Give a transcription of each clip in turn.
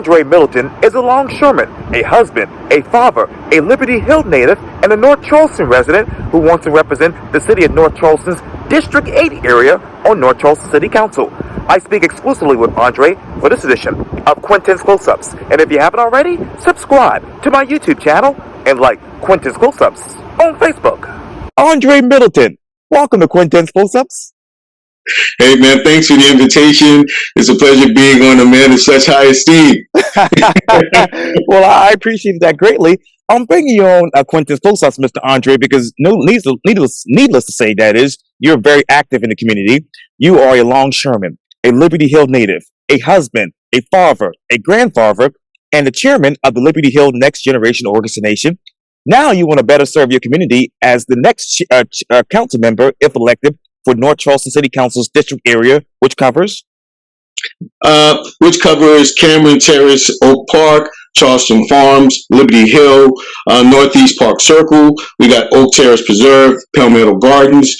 Andre Middleton is a longshoreman, a husband, a father, a Liberty Hill native, and a North Charleston resident who wants to represent the city of North Charleston's District 8 area on North Charleston City Council. I speak exclusively with Andre for this edition of Quintin's Close-Ups. And if you haven't already, subscribe to my YouTube channel and like Quintin's Close-Ups on Facebook. Andre Middleton, welcome to Quintin's Close-Ups. Hey man, thanks for the invitation. It's a pleasure being on a man of such high esteem. Well, I appreciate that greatly. I'm bringing you on Quintin's Close-Ups, Mr. Andre, because needless to say, that is, you're very active in the community. You are a longshoreman, a Liberty Hill native, a husband, a father, a grandfather, and the chairman of the Liberty Hill Next Generation Organization. Now you want to better serve your community as the next council member, if elected, for North Charleston City Council's district area, which covers Cameron Terrace, Oak Park, Charleston Farms, Liberty Hill, Northeast Park Circle. We got Oak Terrace Preserve, Palmetto Gardens,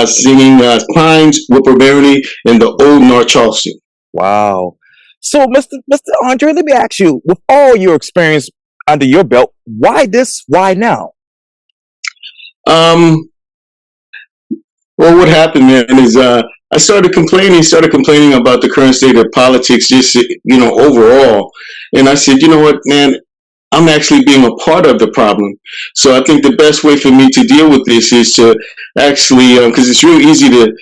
Singing Pines, Whipper-Barony, and the Old North Charleston. Wow. So, Mr. Andre, let me ask you, with all your experience under your belt, why this? Why now? Well, what happened, man, is I started complaining about the current state of politics, just, overall. And I said, you know what, man, I'm actually being a part of the problem. So I think the best way for me to deal with this is to actually, because it's real easy to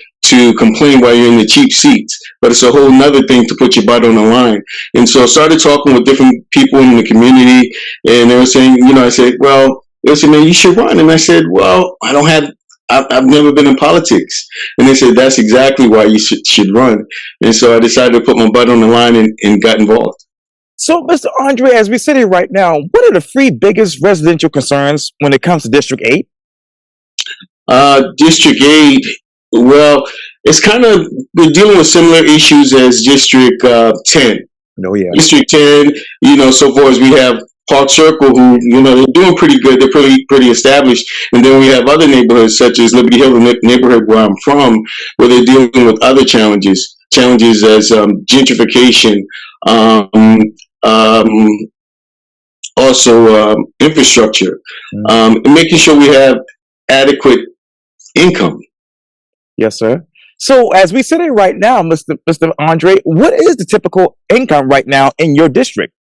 complain while you're in the cheap seats, but it's a whole nother thing to put your butt on the line. And so I started talking with different people in the community, and they were saying, I said, well, they said, man, you should run. And I said, well, I've never been in politics. And they said, that's exactly why you should run. And so I decided to put my butt on the line and got involved. So, Mr. Andre, as we sit here right now, what are the three biggest residential concerns when it comes to District 8? District 8, well, it's we're dealing with similar issues as District 10. Oh, yeah. District 10, so far as we have Park Circle, who, they're doing pretty good. They're pretty established. And then we have other neighborhoods, such as Liberty Hill, the neighborhood where I'm from, where they're dealing with other challenges as gentrification, also infrastructure, and making sure we have adequate income. Yes, sir. So as we sit here right now, Mr. Andre, what is the typical income right now in your district?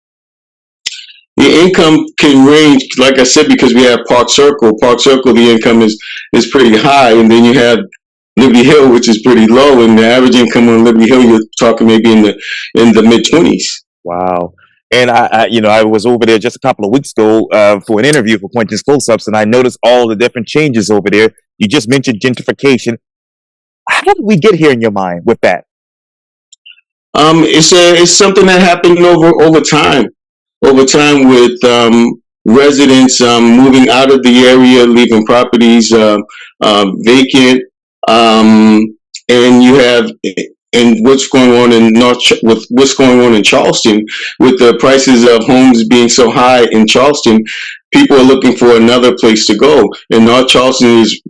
The income can range, like I said, because we have Park Circle. Park Circle, the income is pretty high, and then you have Liberty Hill, which is pretty low, and the average income on Liberty Hill, you're talking maybe in the mid-20s. Wow. And I was over there just a couple of weeks ago for an interview for Quintin's Close-Ups, and I noticed all the different changes over there. You just mentioned gentrification. How did we get here in your mind with that? It's something that happened over time. Over time, with residents moving out of the area, leaving properties vacant, and you have, and what's going on what's going on in Charleston, with the prices of homes being so high in Charleston, people are looking for another place to go. And North Charleston is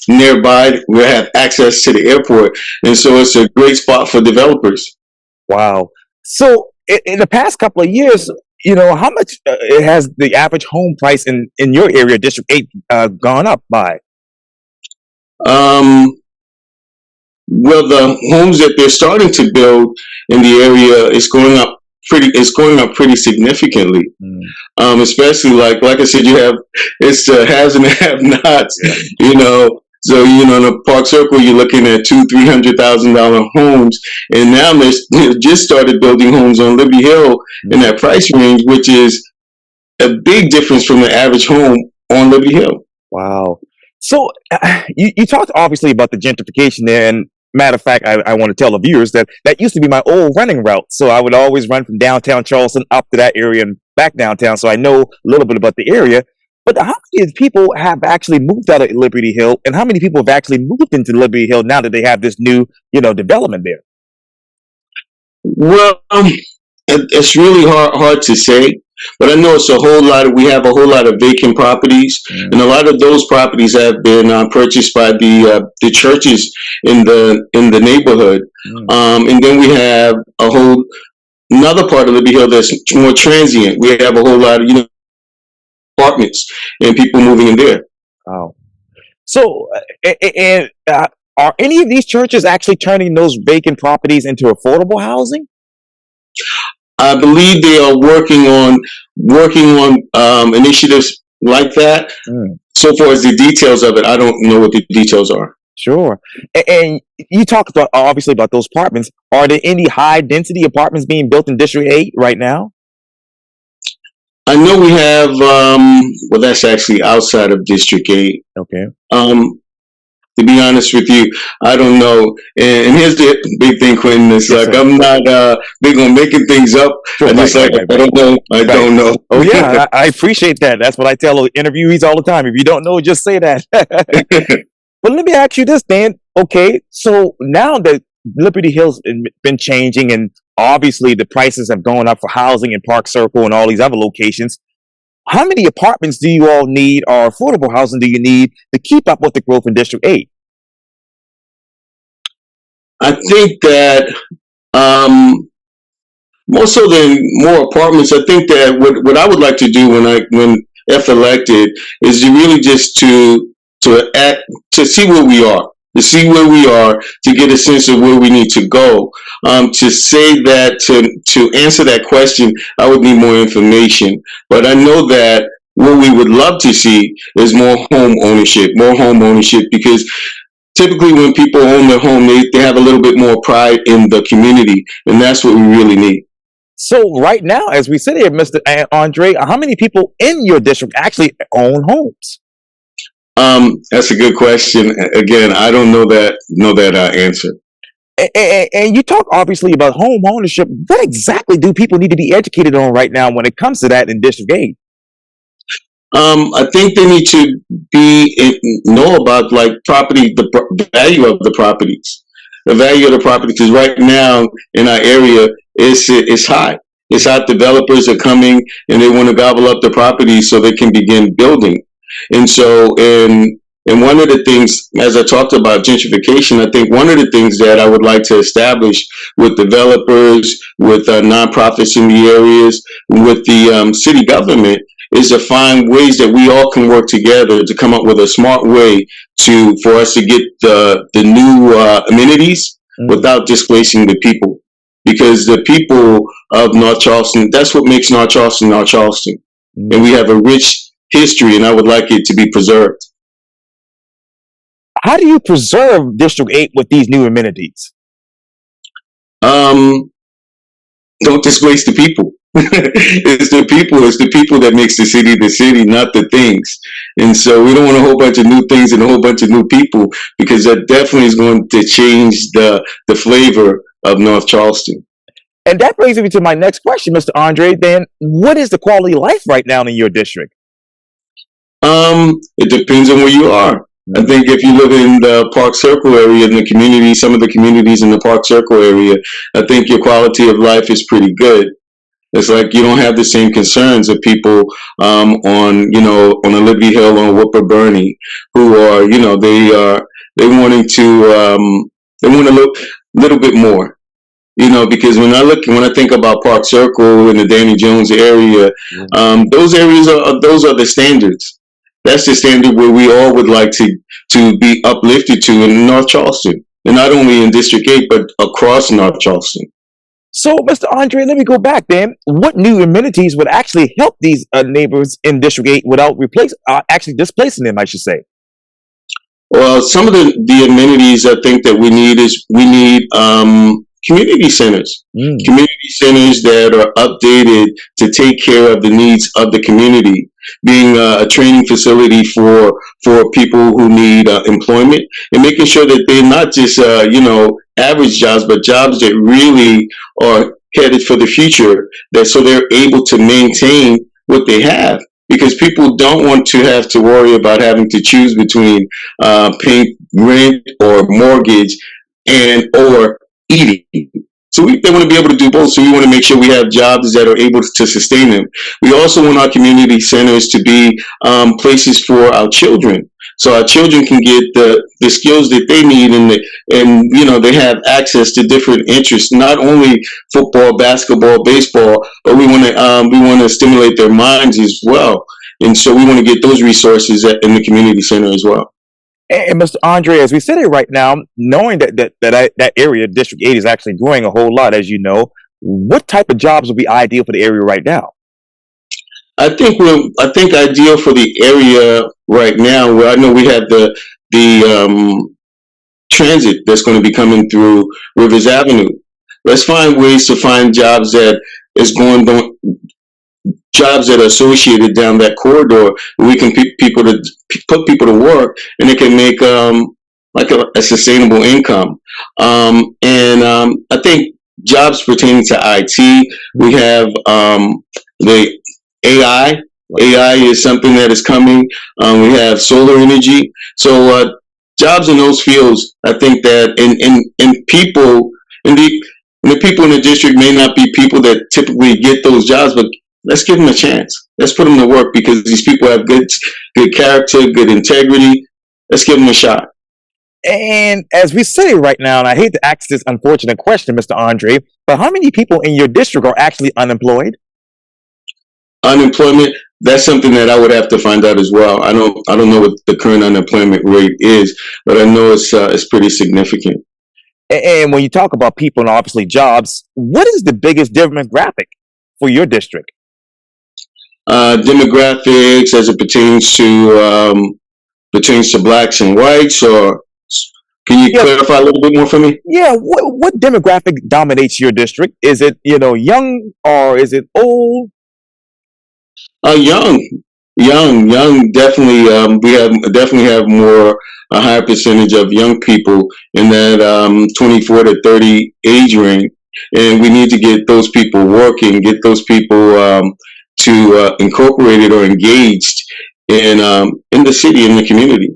nearby. We have access to the airport, and so it's a great spot for developers. Wow. So in the past couple of years, how much has the average home price in your area, District 8, gone up by? Well, the homes that they're starting to build in the area is going up pretty significantly. Especially like I said, it's the haves and the have-nots. Yeah. So, in the Park Circle, you're looking at $200,000-$300,000 homes. And now they've just started building homes on Liberty Hill in that price range, which is a big difference from the average home on Liberty Hill. Wow. So you talked obviously about the gentrification there. And matter of fact, I want to tell the viewers that used to be my old running route. So I would always run from downtown Charleston up to that area and back downtown. So I know a little bit about the area. But how many people have actually moved out of Liberty Hill, and how many people have actually moved into Liberty Hill now that they have this new, development there? Well, it's really hard to say, but I know we have a whole lot of vacant properties, and a lot of those properties have been purchased by the churches in the neighborhood, and then we have a whole another part of Liberty Hill that's more transient. We have a whole lot of apartments and people moving in there. Wow. So, and are any of these churches actually turning those vacant properties into affordable housing? I believe they are working on initiatives like that. Mm, So far as the details of it, I don't know what the details are. sure. And you talked about obviously about those apartments. Are there any high density apartments being built in District 8 right now? I know we have, well, that's actually outside of District 8. Okay. Um, to be honest with you, I don't know. And here's the big thing, Quentin. It's Yes, like sir. I'm not big on making things up. Sure. I just Right. like, Right. Right. I Right. don't know. I Right. don't know. Oh yeah, I appreciate that. That's what I tell interviewees all the time. If you don't know, just say that. But let me ask you this, Dan. Okay, so now that Liberty Hill's been changing, and obviously the prices have gone up for housing in Park Circle and all these other locations, how many apartments do you all need, or affordable housing do you need to keep up with the growth in District 8? I think that um, more so than more apartments, I think that what I would like to do when if elected is to really just to act to see where we are, to get a sense of where we need to go. To say that to answer that question, I would need more information. But I know that what we would love to see is more home ownership, because typically when people own their home, they have a little bit more pride in the community, and that's what we really need. So right now, as we sit here, Mr. Andre, how many people in your district actually own homes? That's a good question. Again, I don't know that answer. And you talk obviously about home ownership. What exactly do people need to be educated on right now when it comes to that in District 8? I think they need to know about like property, the value of the value of the property, because right now in our area it's high. It's hot. Developers are coming and they want to gobble up the property so they can begin building. And so, and one of the things, as I talked about gentrification, I think one of the things that I would like to establish with developers, with nonprofits in the areas, with the city government, is to find ways that we all can work together to come up with a smart way for us to get the new amenities Mm, without displacing the people. Because the people of North Charleston, that's what makes North Charleston North Charleston. And mm. we have a rich history, and I would like it to be preserved. How do you preserve District 8 with these new amenities? Um, don't displace the people. It's the people that makes the city, not the things. And so we don't want a whole bunch of new things and a whole bunch of new people, because that definitely is going to change the flavor of North Charleston. And that brings me to my next question, Mr. Andre. Then, what is the quality of life right now in your district? It depends on where you are. I think if you live in the Park Circle area, in the community, some of the communities in the Park Circle area, I think your quality of life is pretty good. It's like you don't have the same concerns of people on a Liberty Hill or Whooper Bernie, who are they wanting to they want a little bit more. Because when I think about Park Circle and the Danny Jones area, Mm. those are the standards. That's the standard where we all would like to be uplifted to in North Charleston, and not only in District 8 but across North Charleston. So, Mr. Andre, let me go back then. What new amenities would actually help these neighbors in District 8 without actually displacing them, I should say? Well, some of the amenities I think that we need community centers. Mm, Community centers that are updated to take care of the needs of the community, being a training facility for people who need employment, and making sure that they're not just average jobs, but jobs that really are headed for the future. That so they're able to maintain what they have. Because people don't want to have to worry about having to choose between paying rent or mortgage and or eating. So they want to be able to do both. So we want to make sure we have jobs that are able to sustain them. We also want our community centers to be places for our children. So our children can get the skills that they need, and they have access to different interests, not only football, basketball, baseball, but we want to stimulate their minds as well. And so we want to get those resources in the community center as well. And Mr. Andre, as we sit here right now, knowing that area, District 8, is actually growing a whole lot, as you know, what type of jobs would be ideal for the area right now? I think ideal for the area right now, where I know we have the transit that's going to be coming through Rivers Avenue. Let's find ways to find jobs that is going on, jobs that are associated down that corridor. We can put people to work, and they can make like a sustainable income. And I think jobs pertaining to IT. We have the AI. AI is something that is coming. We have solar energy. So jobs in those fields, I think that in people in the people in the district may not be people that typically get those jobs, but let's give them a chance. Let's put them to work because these people have good character, good integrity. Let's give them a shot. And as we say right now, and I hate to ask this unfortunate question, Mr. Andre, but how many people in your district are actually unemployed? Unemployment, that's something that I would have to find out as well. I don't know what the current unemployment rate is, but I know it's pretty significant. And when you talk about people and obviously jobs, what is the biggest demographic for your district? Demographics as it pertains to blacks and whites, or can you Yeah, clarify a little bit more for me? yeah. What demographic dominates your district? Is it young or is it old? Young, young. Definitely, we definitely have more a higher percentage of young people in that 24 to 30 age range, and we need to get those people working, get those people to incorporated or engaged in the city, in the community.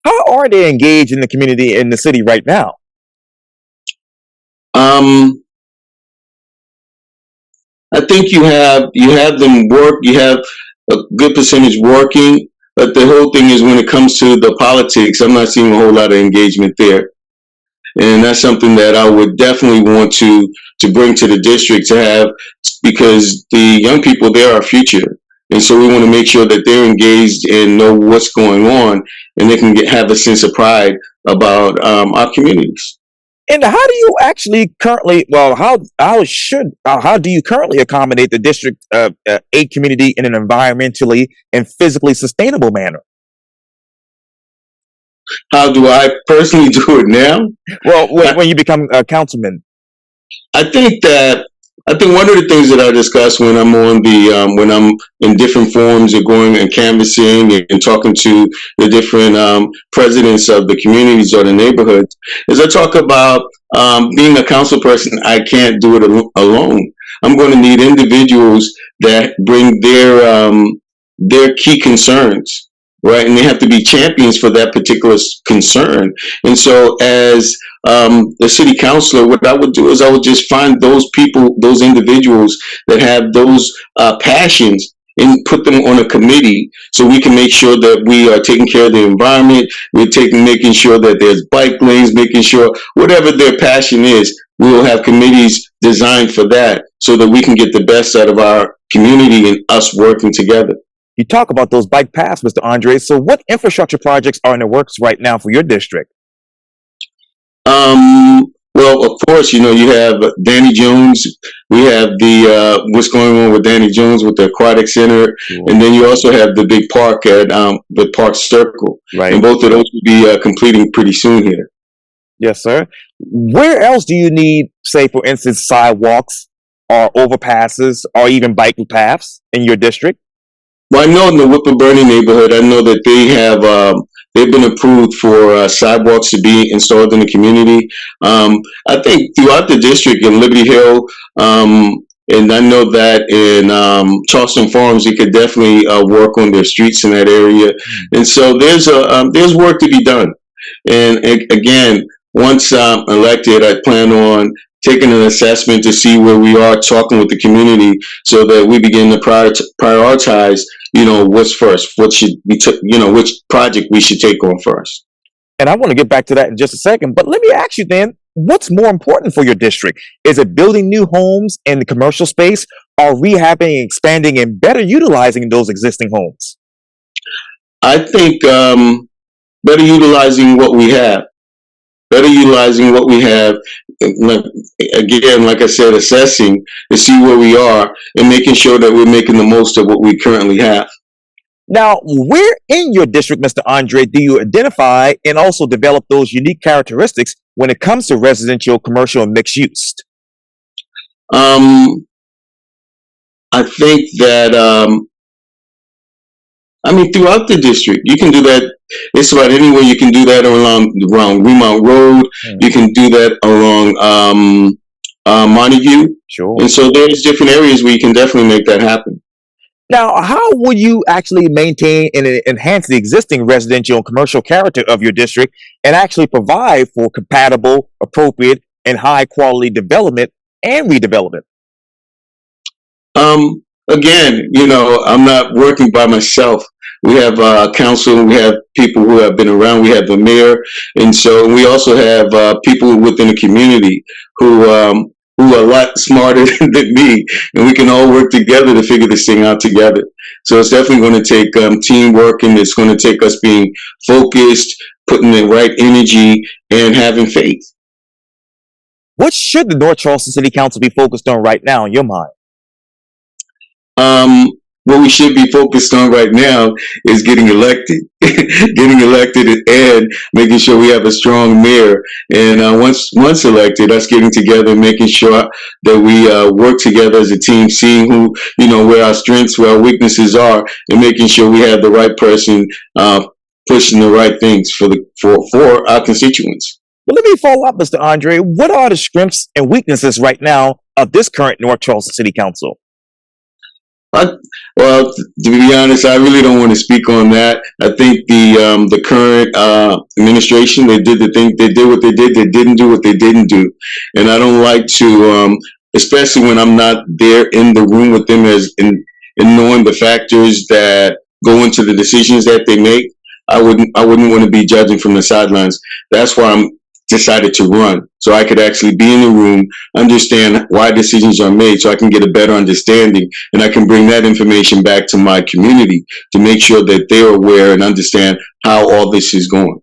How are they engaged in the community in the city right now? Um, I think you have them work. You have a good percentage working, but the whole thing is when it comes to the politics, I'm not seeing a whole lot of engagement there, and that's something that I would definitely want to bring to the district to have, because the young people, they're our future, and so we want to make sure that they're engaged and know what's going on, and they can have a sense of pride about our communities. And how do you actually currently? Well, how do you currently accommodate the District 8 community in an environmentally and physically sustainable manner? How do I personally do it now? Well, when you become a councilman. I think that I think one of the things that I discuss when I'm in different forums of going and canvassing and talking to the different presidents of the communities or the neighborhoods is I talk about being a council person. I can't do it alone. I'm going to need individuals that bring their key concerns, right? And they have to be champions for that particular concern. And so, as the city councilor, what I would do is I would just find those people, those individuals that have those passions, and put them on a committee so we can make sure that we are taking care of the environment. Making sure that there's bike lanes, making sure whatever their passion is, we will have committees designed for that so that we can get the best out of our community and us working together. You talk about those bike paths, Mr. Andre. So, what infrastructure projects are in the works right now for your district? Well, of course, you have Danny Jones. We have the what's going on with Danny Jones with the aquatic center, Sure. and then you also have the big park at the Park Circle, Right. and both of those will be completing pretty soon here. Yes, sir. Where else do you need, say, for instance, sidewalks or overpasses or even bike paths in your district? Well, I know in the Whipper Bernie neighborhood, I know that they've been approved for sidewalks to be installed in the community. I think throughout the district in Liberty Hill, and I know that in Charleston Farms, they could definitely work on their streets in that area. And so there's work to be done. And again, once elected, I plan on taking an assessment to see where we are, talking with the community, so that we begin to prioritize. What's first? What should we, which project we should take on first. And I want to get back to that in just a second. But let me ask you then, what's more important for your district? Is it building new homes in the commercial space, or rehabbing, expanding, and better utilizing those existing homes? I think better utilizing what we have. Better utilizing what we have. Again, like I said, assessing to see where we are and making sure that we're making the most of what we currently have. Now, where in your district, Mr. Andre, do you identify and also develop those unique characteristics when it comes to residential, commercial, and mixed use? Um, I think that throughout the district, you can do that. It's about anywhere you can do that around Remount Road. You can do that along Montague, Sure. and so there's different areas where you can definitely make that happen. Now, how will you actually maintain and enhance the existing residential and commercial character of your district and actually provide for compatible, appropriate, and high quality development and redevelopment? Again, I'm not working by myself. We have council, we have people who have been around, we have the mayor, and so we also have people within the community who are a lot smarter than me, and we can all work together to figure this thing out together. So it's definitely going to take teamwork, and it's going to take us being focused, putting the right energy, and having faith. What should the North Charleston City Council be focused on right now in your mind? What we should be focused on right now is getting elected, and making sure we have a strong mayor. And once elected, us getting together, making sure that we work together as a team, seeing where our strengths, where our weaknesses are, and making sure we have the right person pushing the right things for our constituents. Well, let me follow up, Mr. Andre. What are the strengths and weaknesses right now of this current North Charleston City Council? Well, to be honest, I really don't want to speak on that. I think the current administration, they did what they did. They didn't do what they didn't do, and I don't like to, especially when I'm not there in the room with them, as in knowing the factors that go into the decisions that they make. I wouldn't want to be judging from the sidelines. That's why I'm decided to run, so I could actually be in the room, understand why decisions are made, so I can get a better understanding, and I can bring that information back to my community to make sure that they're aware and understand how all this is going.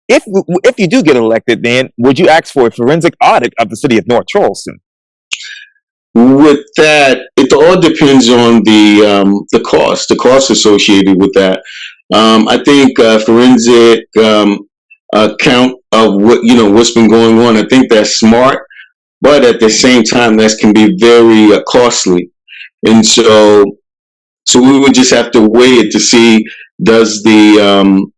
If you do get elected, then would you ask for a forensic audit of the city of North Charleston? With that, it all depends on the cost associated with that. I think forensic account of what's been going on. I think that's smart, but at the same time, that can be very costly. And so we would just have to weigh it to see, does the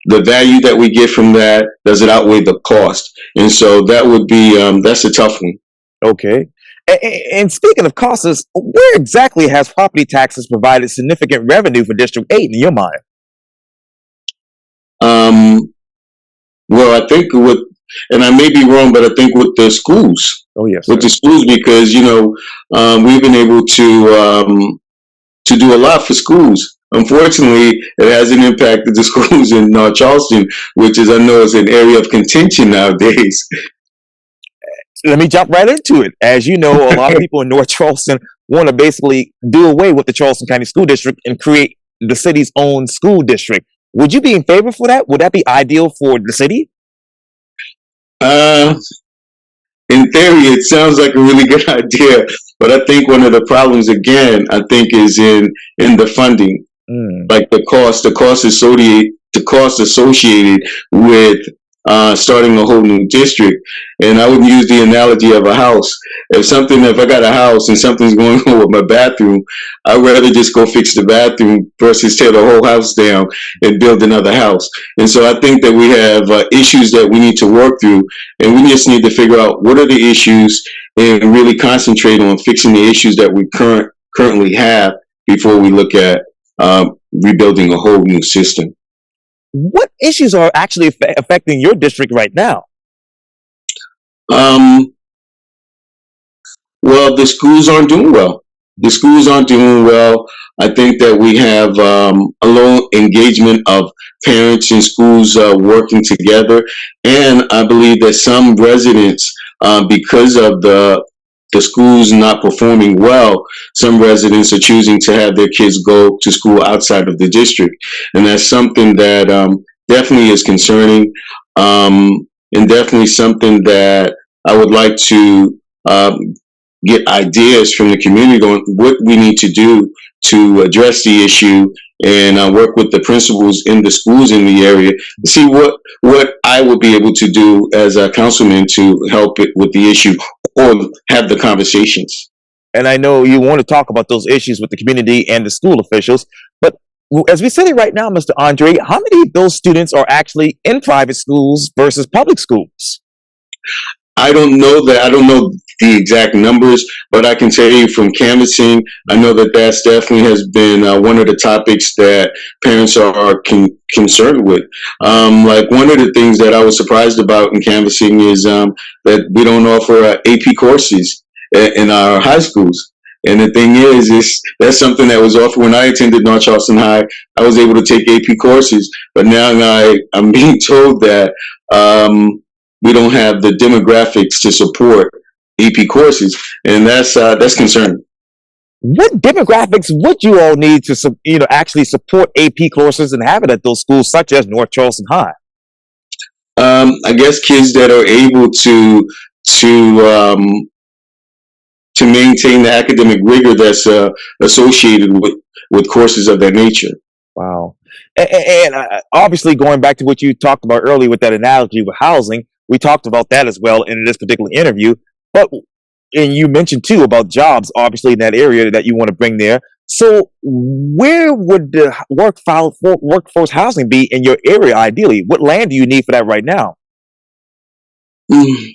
value that we get from that, does it outweigh the cost? And so that would be that's a tough one. Okay. And speaking of costs, where exactly has property taxes provided significant revenue for District 8 in your mind? Well, I think and I may be wrong, but I think with the schools. Oh, yes. With the schools, because we've been able to do a lot for schools. Unfortunately, it hasn't impacted the schools in North Charleston, which I know is an area of contention nowadays. Let me jump right into it. As you know, a lot of people in North Charleston want to basically do away with the Charleston County School District and create the city's own school district. Would you be in favor for that? Would that be ideal for the city? In theory, it sounds like a really good idea, but I think one of the problems, again, I think is in the funding, like the cost associated with starting a whole new district. And I would use the analogy of a house. If I got a house and something's going on with my bathroom, I'd rather just go fix the bathroom versus tear the whole house down and build another house. And so I think that we have issues that we need to work through, and we just need to figure out what are the issues and really concentrate on fixing the issues that we currently have before we look at rebuilding a whole new system. What issues are actually affecting your district right now? Um, well, the schools aren't doing well. The schools aren't doing well. I think that we have a low engagement of parents and schools working together, and I believe that some residents, because of the schools not performing well, some residents are choosing to have their kids go to school outside of the district, and that's something that definitely is concerning, and definitely something that I would like to get ideas from the community on what we need to do to address the issue, and work with the principals in the schools in the area to see what I would be able to do as a councilman to help it with the issue or have the conversations. And I know you want to talk about those issues with the community and the school officials, but as we sit here right now, Mr. Andre, how many of those students are actually in private schools versus public schools? I don't know that. I don't know the exact numbers, but I can tell you from canvassing, I know that that's definitely has been one of the topics that parents are concerned with. Like one of the things that I was surprised about in canvassing is that we don't offer AP courses in our high schools. And the thing is that's something that was offered when I attended North Charleston High. I was able to take AP courses, but now I'm being told that we don't have the demographics to support AP courses, and that's concerning. What demographics would you all need to, actually support AP courses and have it at those schools, such as North Charleston High? I guess kids that are able to to maintain the academic rigor that's associated with courses of that nature. Wow. And obviously, going back to what you talked about earlier with that analogy with housing, we talked about that as well in this particular interview. But and you mentioned too about jobs, obviously in that area that you want to bring there. So, where would the workforce housing be in your area ideally? What land do you need for that right now? Mm.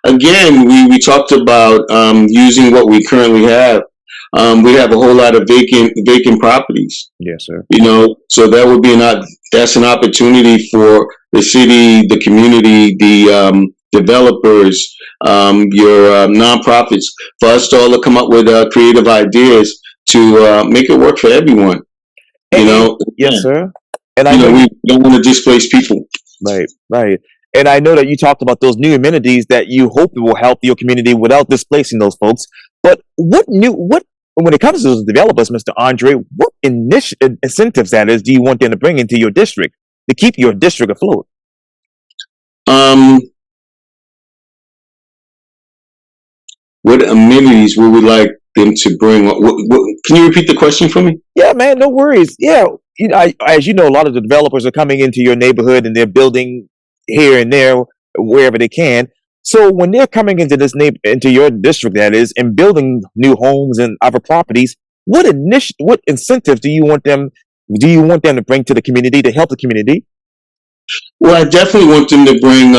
Again, we talked about using what we currently have. We have a whole lot of vacant properties. Yes, sir. So that would be that's an opportunity for the city, the community, the developers, your nonprofits, for us to all come up with creative ideas to make it work for everyone. Yes, Yeah. sir. And I know We don't want to displace people. right, right. And I know that you talked about those new amenities that you hope will help your community without displacing those folks. But what when it comes to those developers, Mr. Andre, what incentives that is do you want them to bring into your district to keep your district afloat? Um, what amenities would we like them to bring? Can you repeat the question for me? Yeah, man, no worries. Yeah, as you know, a lot of the developers are coming into your neighborhood and they're building here and there wherever they can. So when they're coming into into your district, that is, and building new homes and other properties, what incentives do you want them to bring to the community to help the community? Well, I definitely want them to bring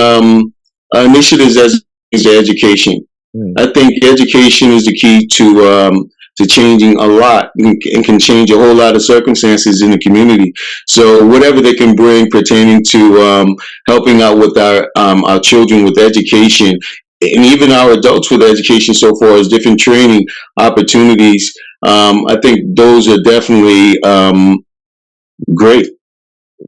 initiatives as to education. Hmm. I think education is the key to changing a lot, and can change a whole lot of circumstances in the community. So whatever they can bring pertaining to helping out with our children with education, and even our adults with education, so far as different training opportunities, I think those are definitely great.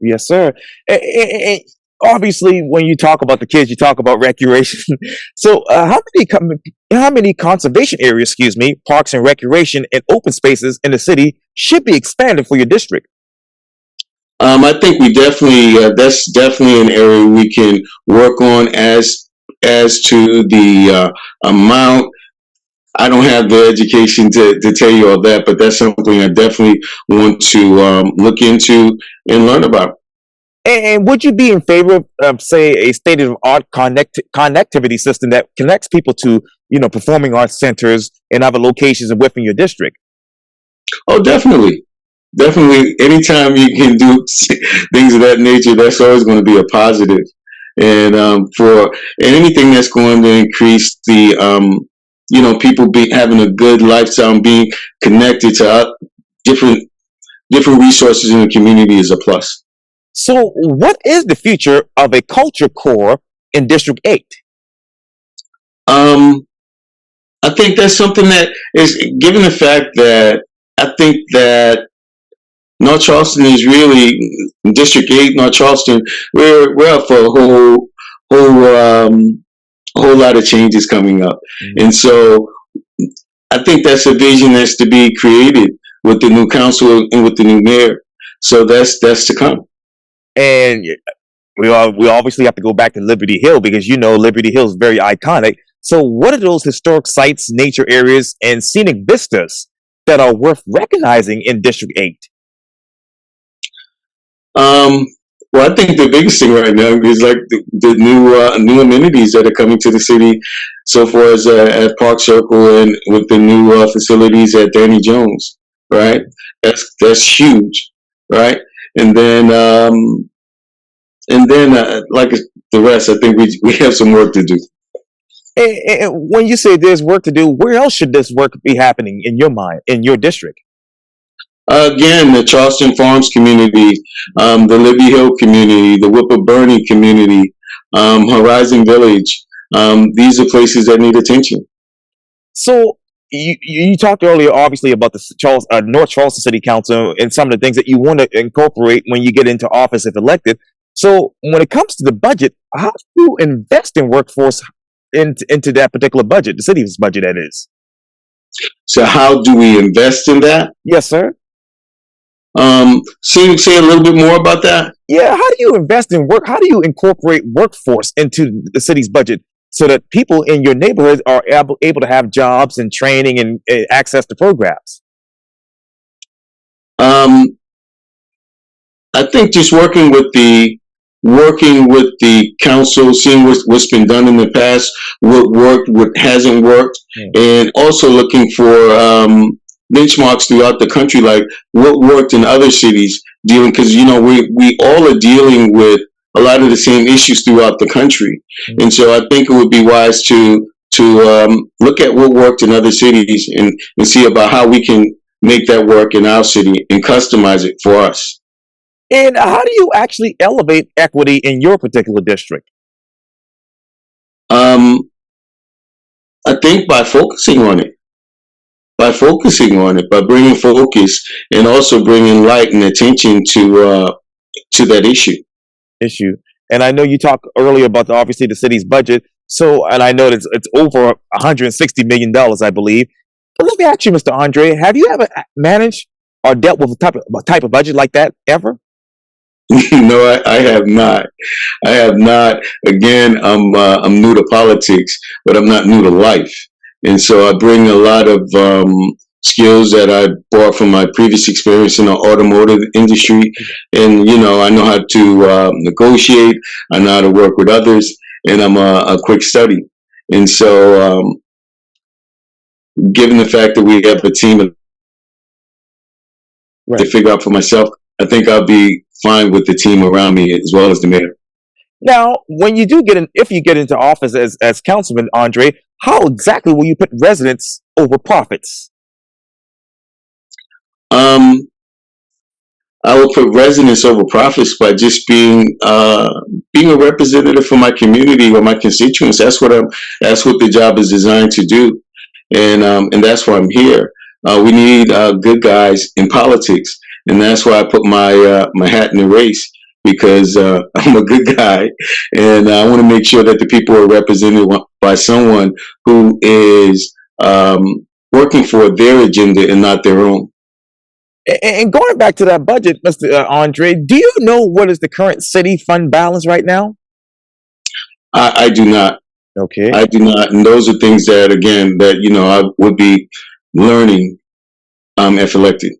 Yes, sir. And obviously, when you talk about the kids, you talk about recreation. So, how many conservation areas, excuse me, parks and recreation and open spaces in the city should be expanded for your district? I think we definitely that's definitely an area we can work on as to the amount. I don't have the education to tell you all that, but that's something I definitely want to look into and learn about. And would you be in favor of, say, a state of art connectivity system that connects people to, performing arts centers and other locations within your district? Oh, definitely. Definitely. Anytime you can do things of that nature, that's always going to be a positive. And and anything that's going to increase the people be having a good lifestyle, being connected to different different resources in the community is a plus. So, what is the future of a culture core in District 8? I think that's something that is, given the fact that I think that North Charleston is really District 8, North Charleston. We're up for whole a whole lot of changes coming up, Mhm. and so I think that's a vision that's to be created with the new council and with the new mayor. So that's to come. And we obviously have to go back to Liberty Hill because you know Liberty Hill is very iconic. So, what are those historic sites, nature areas, and scenic vistas that are worth recognizing in District 8? Um, well, I think the biggest thing right now is like the new amenities that are coming to the city, so far as at Park Circle and with the new facilities at Danny Jones, right? That's huge, right? And then like the rest, I think we have some work to do. And when you say there's work to do, where else should this work be happening in your mind, in your district? Again, the Charleston Farms community, the Libby Hill community, the Whipper Burney community, Horizon Village. These are places that need attention. So, you talked earlier, obviously, about the North Charleston City Council and some of the things that you want to incorporate when you get into office if elected. So, when it comes to the budget, how do you invest in workforce into that particular budget, the city's budget, that is? So how do we invest in that? Yes, sir. Say a little bit more about that. Yeah, how do you invest in work? How do you incorporate workforce into the city's budget so that people in your neighborhood are able to have jobs and training and access to programs? Um, I think just working with the council, seeing what's been done in the past, what worked, what hasn't worked, and also looking for benchmarks throughout the country, like what worked in other cities, dealing because you know we all are dealing with a lot of the same issues throughout the country, and so I think it would be wise to look at what worked in other cities and see about how we can make that work in our city and customize it for us. And how do you actually elevate equity in your particular district? Um, I think by bringing focus and also bringing light and attention to that issue. Issue. And I know you talked earlier about obviously the city's budget. So, and I know that it's over $160 million, I believe. But let me ask you, Mr. Andre, have you ever managed or dealt with a type of budget like that ever? No, I have not. I have not. Again, I'm new to politics, but I'm not new to life, and so I bring a lot of skills that I brought from my previous experience in the automotive industry, and you know I know how to negotiate. I know how to work with others, and I'm a quick study. And so, given the fact that we have a team to Right. figure out for myself, I think I'll be fine with the team around me as well as the mayor. Now, when you do if you get into office as Councilman Andre, how exactly will you put residents over profits? Um, I will put residents over profits by just being a representative for my community or my constituents. That's what the job is designed to do, and that's why I'm here. We need good guys in politics, and that's why I put my hat in the race because I'm a good guy, and I want to make sure that the people are represented by someone who is working for their agenda and not their own. And going back to that budget, Mr. Andre, do you know what is the current city fund balance right now? I do not. Okay. I do not, and those are things that again that you know I would be learning if elected.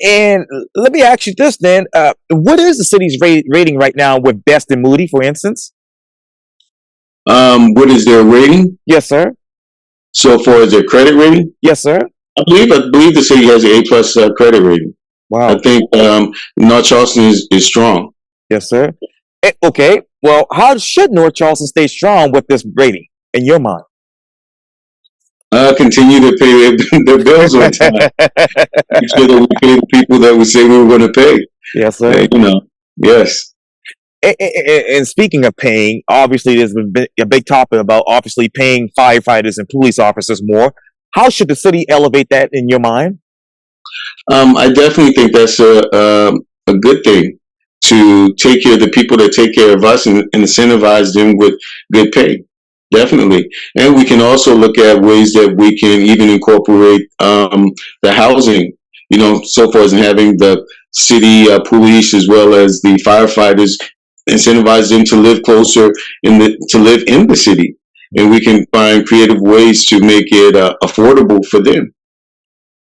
And let me ask you this then. What is the city's rating right now with Best and Moody, for instance? What is their rating? Yes, sir. So far as their credit rating, Yes, sir. I believe the city has an A plus credit rating. I Wow. think North Charleston is strong. Yes, sir. Okay. Well, how should North Charleston stay strong with this rating in your mind? Continue to pay their bills on time. Make sure that we pay the people that we say we were going to pay. Yes, sir. You know, yes. And speaking of paying, obviously there's been a big topic about obviously paying firefighters and police officers more. How should the city elevate that in your mind? I definitely think that's a good thing to take care of the people that take care of us and incentivize them with good pay. Definitely. And we can also look at ways that we can even incorporate the housing, so far as in having the city police as well as the firefighters incentivize them to live closer to live in the city. And we can find creative ways to make it affordable for them.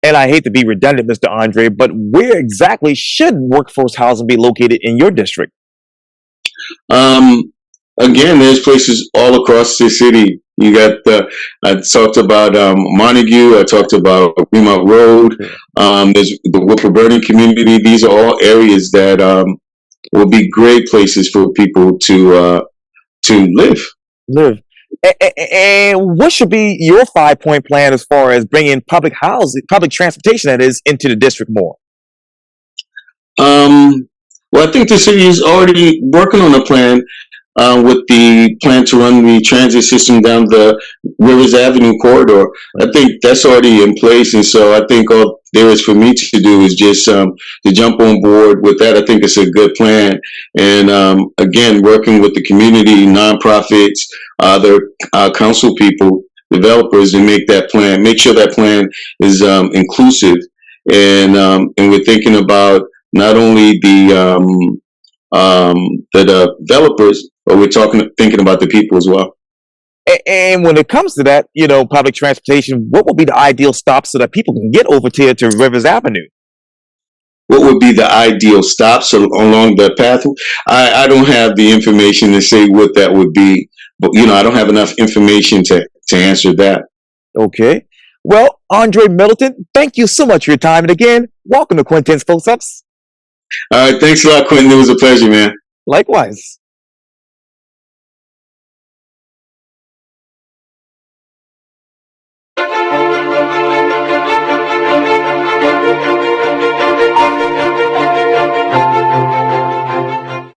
And I hate to be redundant, Mr. Andre, but where exactly should workforce housing be located in your district? Um, Again, there's places all across the city. You got I talked about Montague. I talked about Remount Road. There's the Whipper Burning community. These are all areas that will be great places for people to live. Live. And what should be your 5-point plan as far as bringing public housing, public transportation, that is, into the district more? Um, well, I think the city is already working on a plan with the plan to run the transit system down the Rivers Avenue corridor. I think that's already in place, and so I think all there is for me to do is just to jump on board with that. I think it's a good plan, and again, working with the community, nonprofits, other council people, developers, and make sure that plan is inclusive, and we're thinking about not only the developers, but we're thinking about the people as well. And when it comes to that, public transportation, what would be the ideal stop so that people can get over to Rivers Avenue? What would be the ideal stops along the path? I don't have the information to say what that would be, but I don't have enough information to answer that. Okay. Well, Andre Middleton, thank you so much for your time. And again, welcome to Quintin's Close Ups. All right, thanks a lot, Quentin. It was a pleasure, man. Likewise.